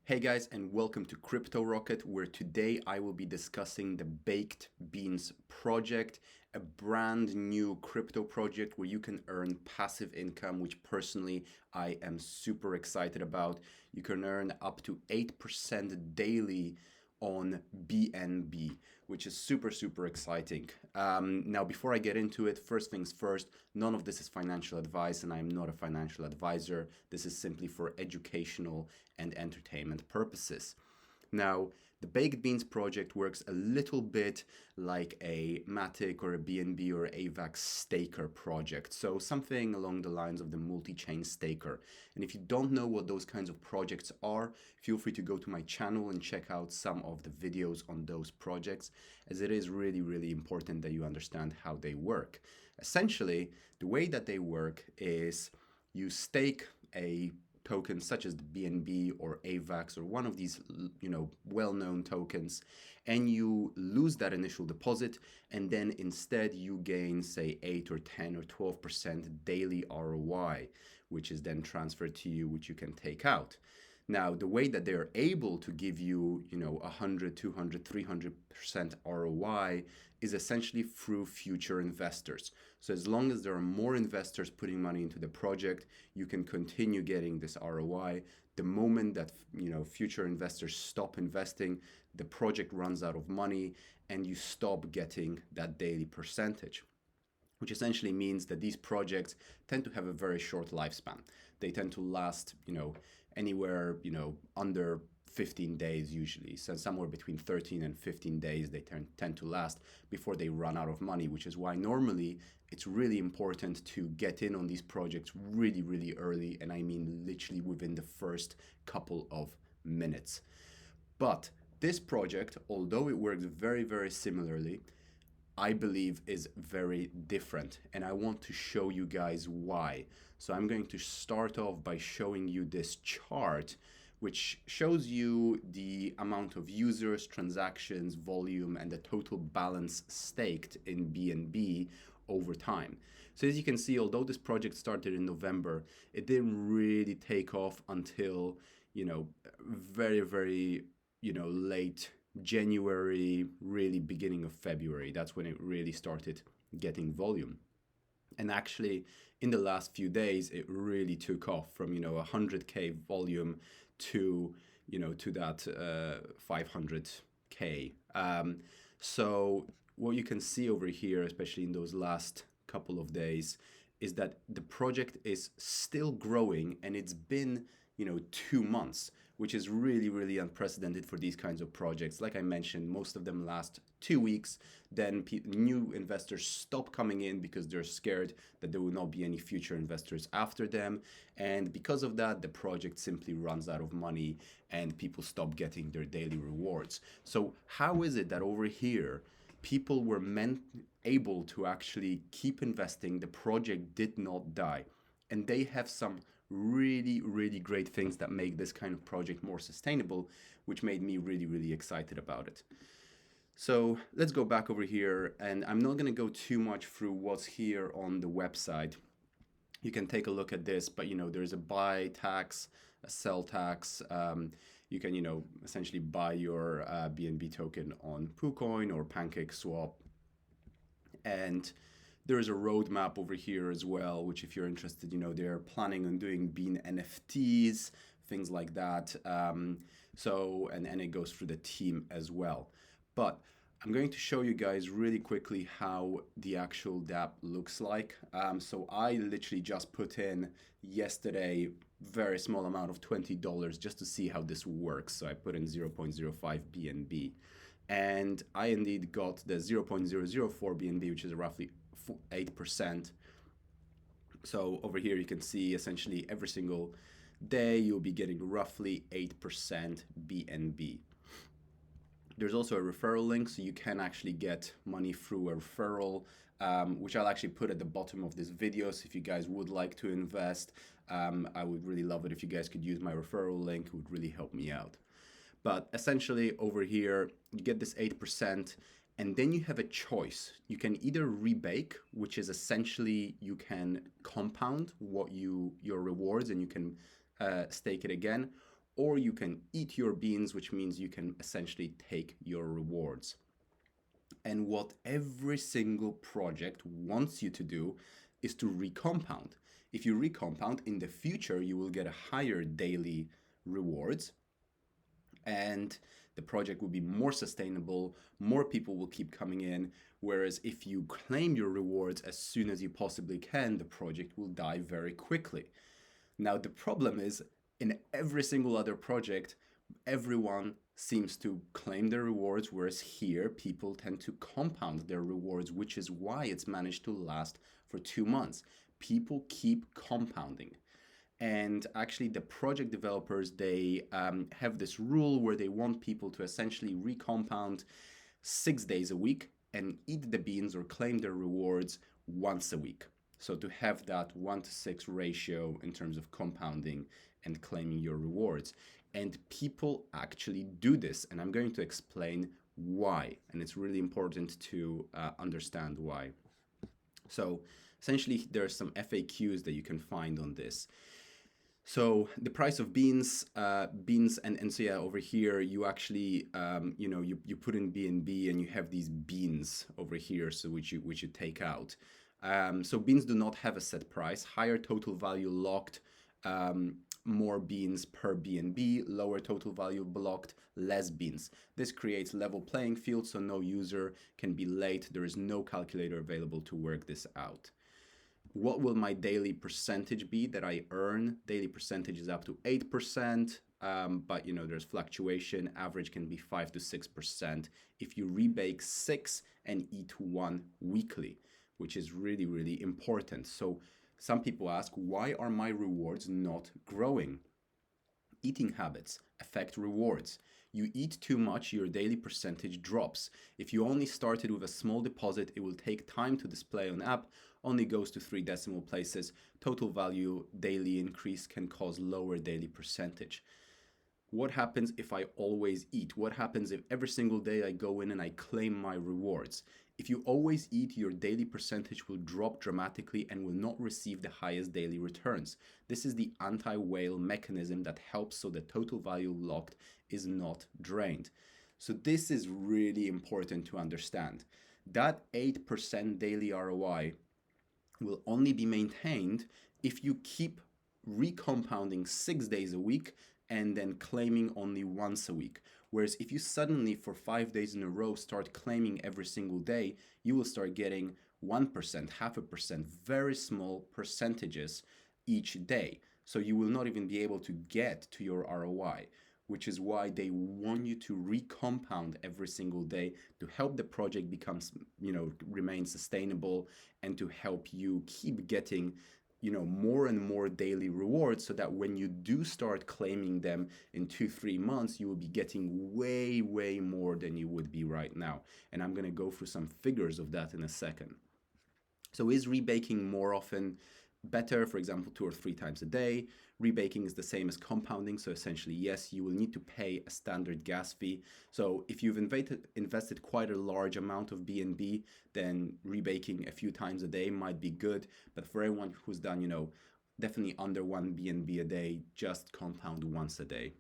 Hey guys, and welcome to Crypto Rocket, where today I will be discussing the Baked Beans project, a brand new crypto project where you can earn passive income, which personally I am super excited about. You can earn up to 8% daily on BNB, which is super exciting. Now, before I get into it, first things first, none of this is financial advice, and I am not a financial advisor. This is simply for educational and entertainment purposes. Now, the Baked Beans project works a little bit like a Matic or a BNB or AVAX staker project. So something along the lines of the multi-chain staker. And if you don't know what those kinds of projects are, feel free to go to my channel and check out some of the videos on those projects, as it is really important that you understand how they work. Essentially, the way that they work is you stake a tokens such as the BNB or AVAX or one of these, well-known tokens, and you lose that initial deposit, and then instead you gain, say, 8 or 10 or 12% daily ROI, which is then transferred to you, which you can take out. Now, the way that they're able to give you, 100, 200, 300% ROI is essentially through future investors. So as long as there are more investors putting money into the project, you can continue getting this ROI. The moment that, future investors stop investing, the project runs out of money and you stop getting that daily percentage, which essentially means that these projects tend to have a very short lifespan. They tend to last, anywhere, under 15 days usually. So somewhere between 13 and 15 days they tend to last before they run out of money, which is why normally it's really important to get in on these projects really early, and I mean literally within the first couple of minutes. But this project, although it works very similarly, I believe is very different, and I want to show you guys why. So I'm going to start off by showing you this chart, which shows you the amount of users, transactions, volume, and the total balance staked in BNB over time. So as you can see, although this project started in November, it didn't really take off until, very, late January, really beginning of February. That's when it really started getting volume. And actually, in the last few days, it really took off from, 100K volume to, to that 500K. So what you can see over here, especially in those last couple of days, is that the project is still growing, and it's been, 2 months, which is really unprecedented for these kinds of projects. Like I mentioned, most of them last 2 weeks. Then new investors stop coming in because they're scared that there will not be any future investors after them. And because of that, the project simply runs out of money and people stop getting their daily rewards. So how is it that over here, people were able to actually keep investing? The project did not die. And they have some really great things that make this kind of project more sustainable, which made me really excited about it. So let's go back over here, and I'm not going to go too much through what's here on the website. You can take a look at this, but there's a buy tax, a sell tax. You can essentially buy your BNB token on KuCoin or PancakeSwap, and there is a roadmap over here as well, which if you're interested, they're planning on doing Bean NFTs, things like that. And it goes through the team as well. But I'm going to show you guys really quickly how the actual dApp looks like. So I literally just put in yesterday very small amount of $20 just to see how this works. So I put in 0.05 BNB. And I indeed got the 0.004 BNB, which is roughly 8%. So over here you can see essentially every single day you'll be getting roughly 8% BNB. There's also a referral link, so you can actually get money through a referral, which I'll actually put at the bottom of this video. So if you guys would like to invest, I would really love it if you guys could use my referral link. It would really help me out. But essentially over here, you get this 8%, and then you have a choice. You can either rebake, which is essentially you can compound your rewards and you can stake it again, or you can eat your beans, which means you can essentially take your rewards. And what every single project wants you to do is to recompound. If you recompound in the future, you will get a higher daily rewards, and the project will be more sustainable, more people will keep coming in. Whereas if you claim your rewards as soon as you possibly can, the project will die very quickly. Now, the problem is in every single other project, everyone seems to claim their rewards, whereas here people tend to compound their rewards, which is why it's managed to last for 2 months. People keep compounding. And actually, the project developers, they have this rule where they want people to essentially recompound 6 days a week and eat the beans or claim their rewards once a week. So to have that 1-to-6 ratio in terms of compounding and claiming your rewards. And people actually do this. And I'm going to explain why. And it's really important to understand why. So essentially, there are some FAQs that you can find on this. So the price of beans, and so yeah, over here you actually, you put in BNB and you have these beans over here, so which you take out. So beans do not have a set price. Higher total value locked, more beans per BNB. Lower total value blocked, less beans. This creates level playing field, so no user can be late. There is no calculator available to work this out. What will my daily percentage be that I earn? Daily percentage is up to 8%, but there's fluctuation. Average can be 5 to 6% if you rebake 6 and eat 1 weekly, which is really, really important. So some people ask, why are my rewards not growing? Eating habits affect rewards. You eat too much, your daily percentage drops. If you only started with a small deposit, it will take time to display on app, only goes to 3 decimal places. Total value daily increase can cause lower daily percentage. What happens if I always eat? What happens if every single day I go in and I claim my rewards? If you always eat, your daily percentage will drop dramatically and will not receive the highest daily returns. This is the anti-whale mechanism that helps so the total value locked is not drained. So this is really important to understand. That 8% daily ROI will only be maintained if you keep recompounding 6 days a week and then claiming only once a week. Whereas if you suddenly for 5 days in a row start claiming every single day, you will start getting 1%, 0.5%, very small percentages each day. So you will not even be able to get to your ROI, which is why they want you to recompound every single day to help the project remain sustainable and to help you keep getting more and more daily rewards, so that when you do start claiming them in 2-3 months, you will be getting way, way more than you would be right now. And I'm going to go through some figures of that in a second. So is rebaking more often better? For example, 2 or 3 times a day. Rebaking is the same as compounding. So essentially, yes, you will need to pay a standard gas fee. So if you've invested quite a large amount of BNB, then rebaking a few times a day might be good. But for everyone who's done, definitely under 1 BNB a day, just compound once a day.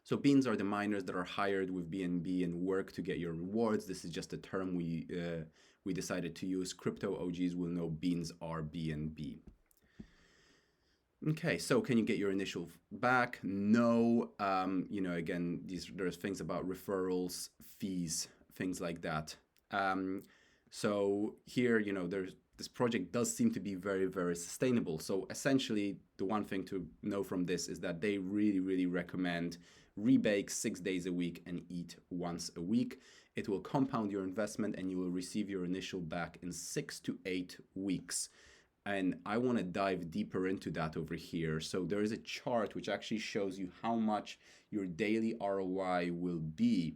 So beans are the miners that are hired with BNB and work to get your rewards. This is just a term we decided to use. Crypto OGs will know beans are BNB. Okay, so can you get your initial back? No. Again, there's things about referrals, fees, things like that. So here, this project does seem to be very, very sustainable. So essentially, the one thing to know from this is that they really, really recommend rebake 6 days a week and eat once a week. It will compound your investment and you will receive your initial back in 6 to 8 weeks. And I want to dive deeper into that over here. So there is a chart which actually shows you how much your daily ROI will be.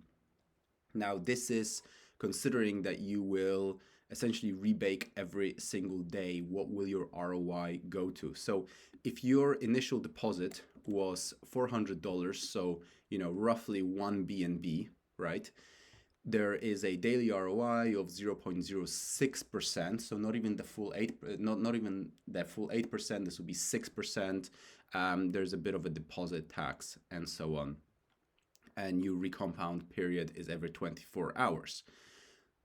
Now, this is considering that you will essentially rebake every single day. What will your ROI go to? So if your initial deposit was $400, so roughly 1 BNB, right? There is a daily ROI of 0.06%, so not even the full 8%. This would be 6%. there's a bit of a deposit tax and so on. And your recompound period is every 24 hours.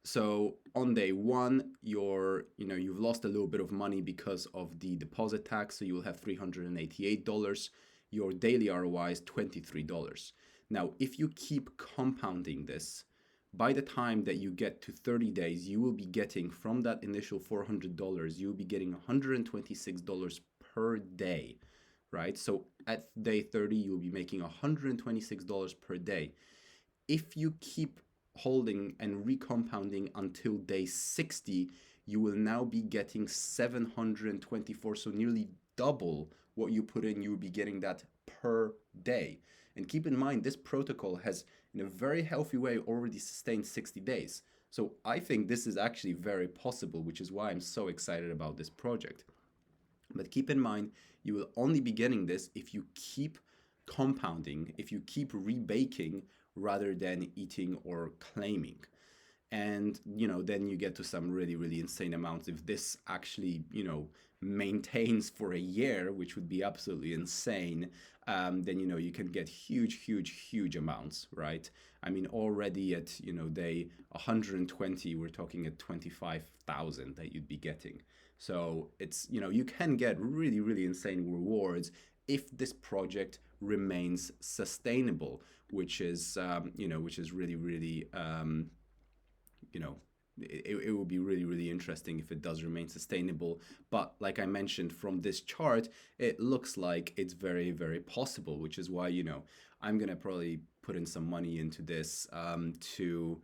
So on day one, you've lost a little bit of money because of the deposit tax. So you will have $388. Your daily ROI is $23. Now, if you keep compounding this, by the time that you get to 30 days, you will be getting from that initial $400, you'll be getting $126 per day, right? So at day 30, you'll be making $126 per day. If you keep holding and recompounding until day 60, you will now be getting 724, so nearly double what you put in. You will be getting that per day. And keep in mind, this protocol has, in a very healthy way, already sustained 60 days. So I think this is actually very possible, which is why I'm so excited about this project. But keep in mind, you will only be getting this if you keep compounding, if you keep rebaking rather than eating or claiming. And, then you get to some really, really insane amounts. If this actually, maintains for a year, which would be absolutely insane, then, you can get huge, huge, huge amounts, right? I mean, already at, day 120, we're talking at 25,000 that you'd be getting. So it's, you can get really, really insane rewards if this project remains sustainable, which is, really, really, it will be really, really interesting if it does remain sustainable. But like I mentioned from this chart, it looks like it's very, very possible, which is why, I'm going to probably put in some money into this to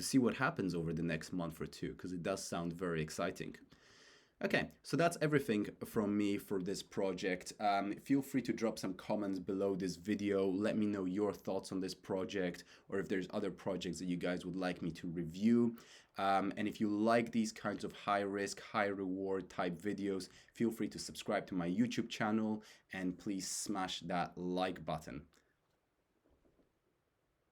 see what happens over the next month or two, because it does sound very exciting. Okay, so that's everything from me for this project. Feel free to drop some comments below this video. Let me know your thoughts on this project, or if there's other projects that you guys would like me to review. And if you like these kinds of high risk, high reward type videos, feel free to subscribe to my YouTube channel, and please smash that like button.